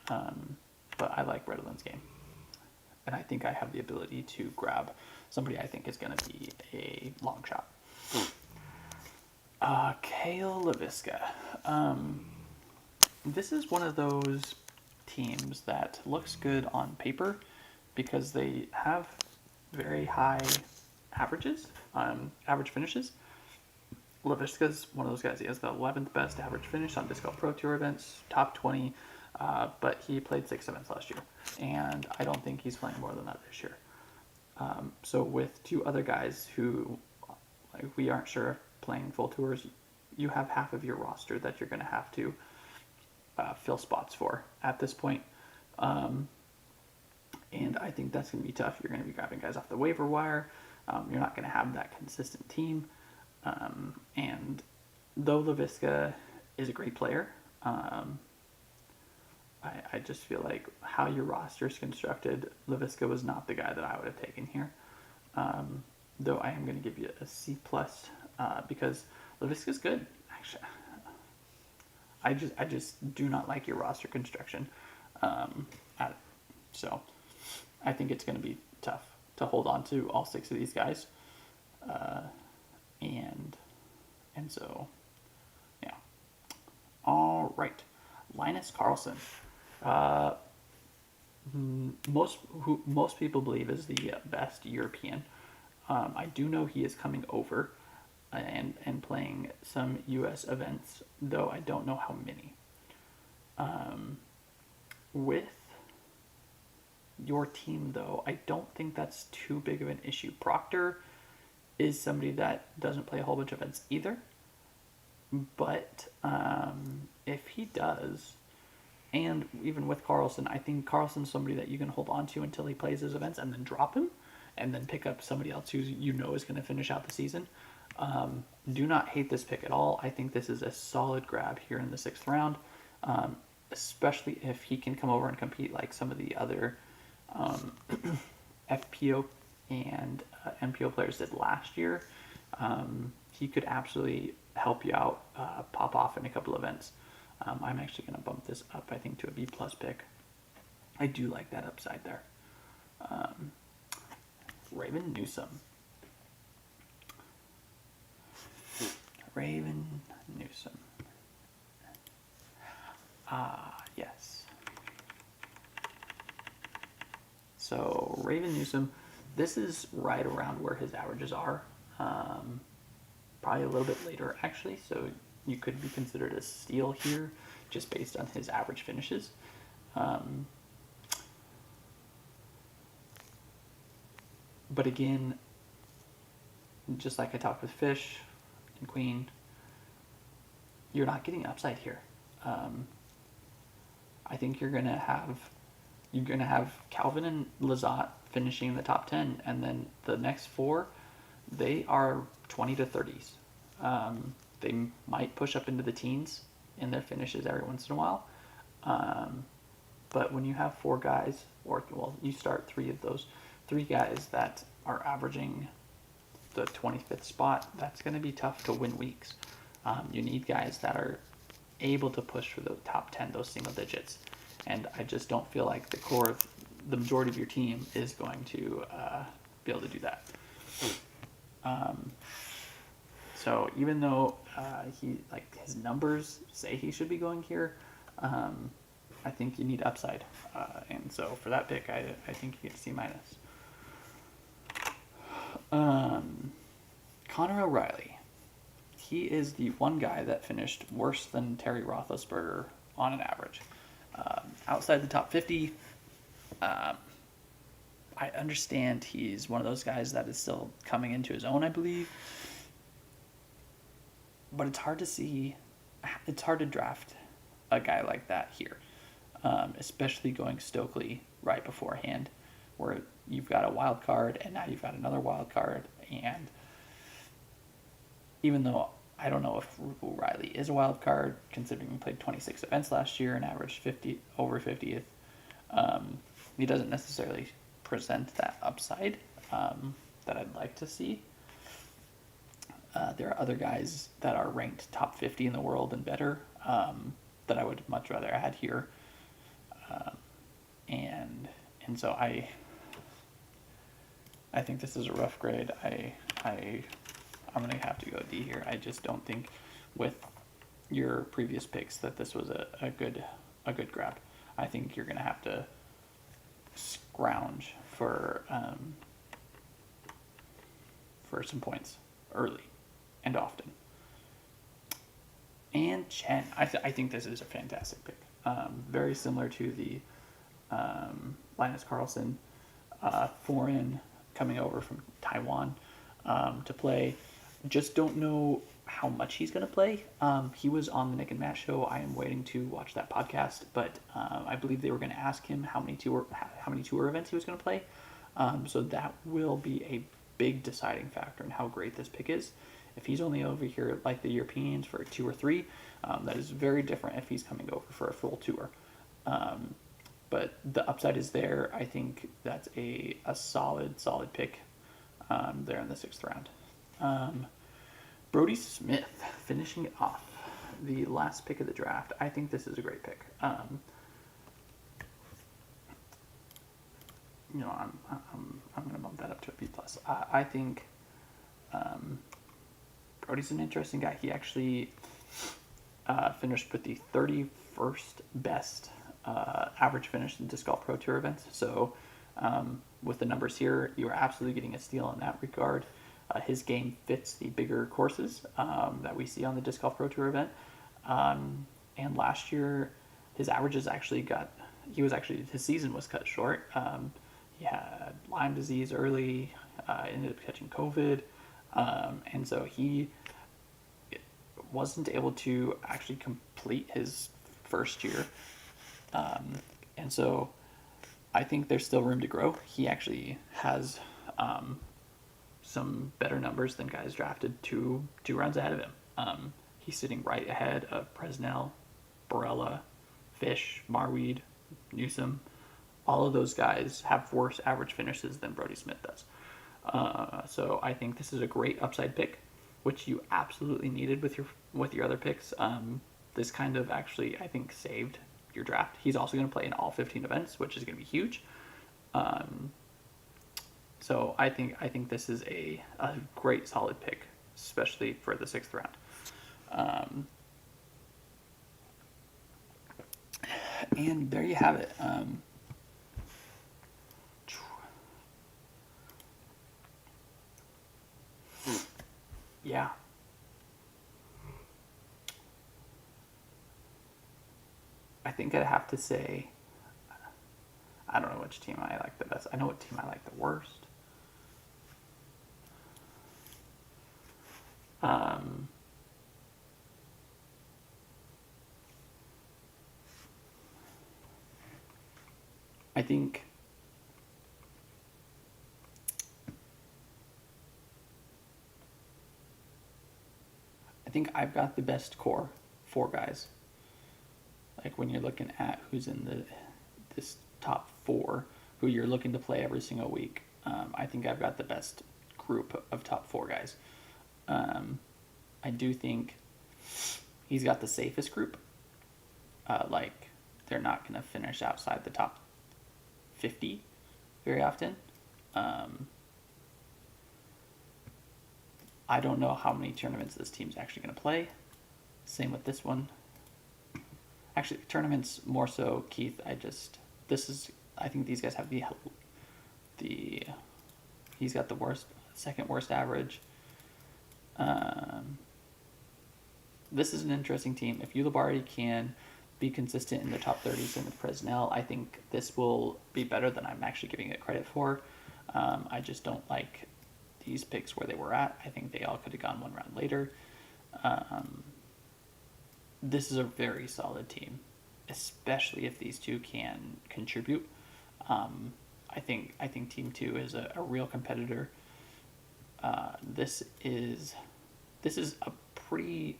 But I like Redland's game. And I think I have the ability to grab somebody I think is going to be a long shot. Kale Leviska. This is one of those teams that looks good on paper because they have very high averages, average finishes. Leviska's one of those guys. He has the 11th best average finish on Disc Golf Pro Tour events, top 20, but he played 6 events last year, and I don't think he's playing more than that this year. So with 2 other guys who we aren't sure if playing full tours, you have half of your roster that you're going to have to fill spots for at this point. And I think that's going to be tough. You're going to be grabbing guys off the waiver wire. You're not going to have that consistent team. And though Leviska is a great player, I just feel like how your roster is constructed, Leviska was not the guy that I would have taken here. Though I am going to give you a C+, because Leviska's good. Actually, I just do not like your roster construction. So I think it's going to be tough to hold on to all 6 of these guys. And so, yeah. All right. Linus Carlson. Most people believe is the best European. I do know he is coming over and playing some U.S. events, though I don't know how many. With your team, though, I don't think that's too big of an issue. Proctor is somebody that doesn't play a whole bunch of events either. But if he does, and even with Carlson, I think Carlson's somebody that you can hold on to until he plays his events and then drop him and then pick up somebody else who you know is going to finish out the season. Do not hate this pick at all. I think this is a solid grab here in the 6th round, especially if he can come over and compete like some of the other FPO and MPO players did last year. He could absolutely help you out, pop off in a couple events. I'm actually going to bump this up, I think, to a B+ pick. I do like that upside there. Raven Newsom. Yes. So Raven Newsom, this is right around where his averages are. Probably a little bit later, actually, so you could be considered a steal here just based on his average finishes. But again, just like I talked with Fish and Queen, you're not getting upside here. I think you're gonna have Calvin and Lizotte finishing in the top 10, and then the next four, they are 20 to 30s. They might push up into the teens in their finishes every once in a while. But when you have four guys, you start three of those, three guys that are averaging the 25th spot, that's going to be tough to win weeks. You need guys that are able to push for the top 10, those single digits. And I just don't feel like the majority of your team is going to be able to do that. So even though his numbers say he should be going here, I think you need upside. And so for that pick, I think you get C-. Connor O'Reilly. He is the one guy that finished worse than Terry Roethlisberger on an average. Outside the top 50, I understand he's one of those guys that is still coming into his own, I believe. But it's hard to draft a guy like that here, especially going Stokely right beforehand, where you've got a wild card and now you've got another wild card. And even though I don't know if O'Reilly is a wild card, considering he played 26 events last year and averaged over 50th, he doesn't necessarily present that upside that I'd like to see. There are other guys that are ranked top 50 in the world and better that I would much rather add here. And so I think this is a rough grade. I'm going to have to go D here. I just don't think with your previous picks that this was a good grab. I think you're going to have to scrounge for some points early and often. And Chen, I think this is a fantastic pick. Very similar to the Linus Carlson, foreign coming over from Taiwan to play. Just don't know how much he's going to play. He was on the Nick and Matt show. I am waiting to watch that podcast, but I believe they were going to ask him how many tour events he was going to play. So that will be a big deciding factor in how great this pick is. If he's only over here like the Europeans for 2 or 3, that is very different if he's coming over for a full tour. But the upside is there. I think that's a solid pick there in the 6th round. Brody Smith finishing it off, the last pick of the draft. I think this is a great pick. I'm going to bump that up to a B+. I think Brody's an interesting guy. He actually finished with the 31st best average finish in Disc Golf Pro Tour events. So with the numbers here, you are absolutely getting a steal in that regard. His game fits the bigger courses that we see on the Disc Golf Pro Tour event. And last year, his averages his season was cut short. He had Lyme disease early, ended up catching COVID. And so he wasn't able to actually complete his first year. And so I think there's still room to grow. He actually has some better numbers than guys drafted two rounds ahead of him. He's sitting right ahead of Presnel, Brella, Fish, Marweed, Newsom. All of those guys have worse average finishes than Brody Smith does. So I think this is a great upside pick, which you absolutely needed with your other picks. This kind of actually, I think, saved your draft. He's also going to play in all 15 events, which is going to be huge. So I think this is a great solid pick, especially for the 6th round. And there you have it. Yeah. I think I'd have to say, I don't know which team I like the best. I know what team I like the worst. I think I've got the best core, 4 guys. Like when you're looking at who's in this top 4, who you're looking to play every single week, I think I've got the best group of top 4 guys. I do think he's got the safest group. Like they're not going to finish outside the top 50 very often. I don't know how many tournaments this team's actually going to play. Same with this one. Actually, tournaments more so, Keith. I think these guys have he's got the second worst average. This is an interesting team. If Ulibarri can be consistent in the top 30s in the Presnel, I think this will be better than I'm actually giving it credit for. I just don't like these picks where they were at. I think they all could have gone one round later. This is a very solid team, especially if these two can contribute. I think Team 2 is a real competitor. This is a pretty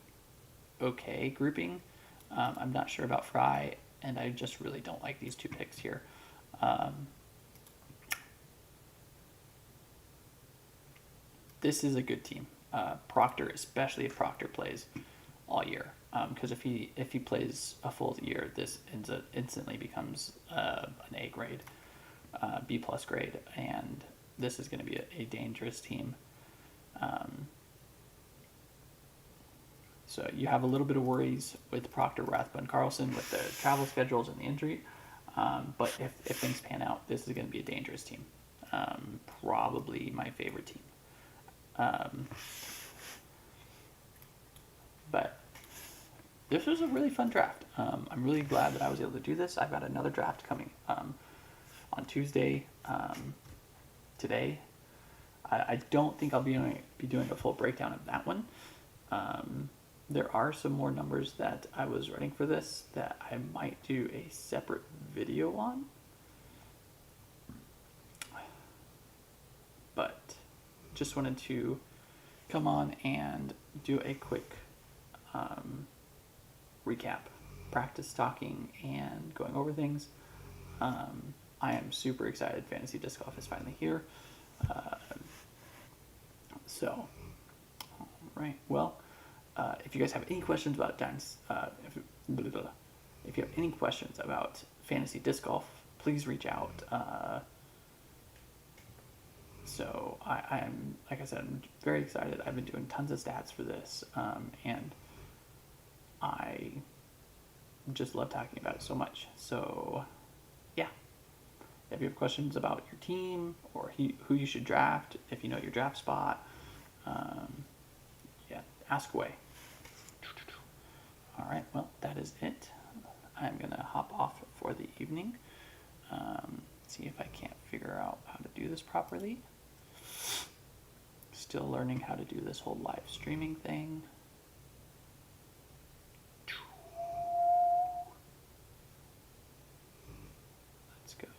okay grouping. I'm not sure about Fry, and I just really don't like these 2 picks here. This is a good team. Proctor, especially if Proctor plays all year, because if he plays a full year, this instantly becomes an A grade, B+ grade, and this is going to be a dangerous team. So you have a little bit of worries with Proctor, Rathbun, Carlson with the travel schedules and the injury, but if things pan out, this is going to be a dangerous team. Probably my favorite team. But this was a really fun draft. I'm really glad that I was able to do this. I've got another draft coming on Tuesday. Today, I don't think I'll be doing a full breakdown of that one. There are some more numbers that I was running for this that I might do a separate video on. But just wanted to come on and do a quick recap, practice talking and going over things. I am super excited. Fantasy Disc Golf is finally here. So, all right. Well, if you guys have any questions about if you have any questions about Fantasy Disc Golf, please reach out. So I'm, like I said, I'm very excited. I've been doing tons of stats for this, and I just love talking about it so much. So, yeah. If you have questions about your team or who you should draft, if you know your draft spot, yeah, ask away. All right, well, that is it. I'm going to hop off for the evening. See if I can't figure out how to do this properly. Still learning how to do this whole live streaming thing. Let's go.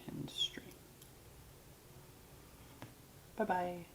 End stream. Bye-bye.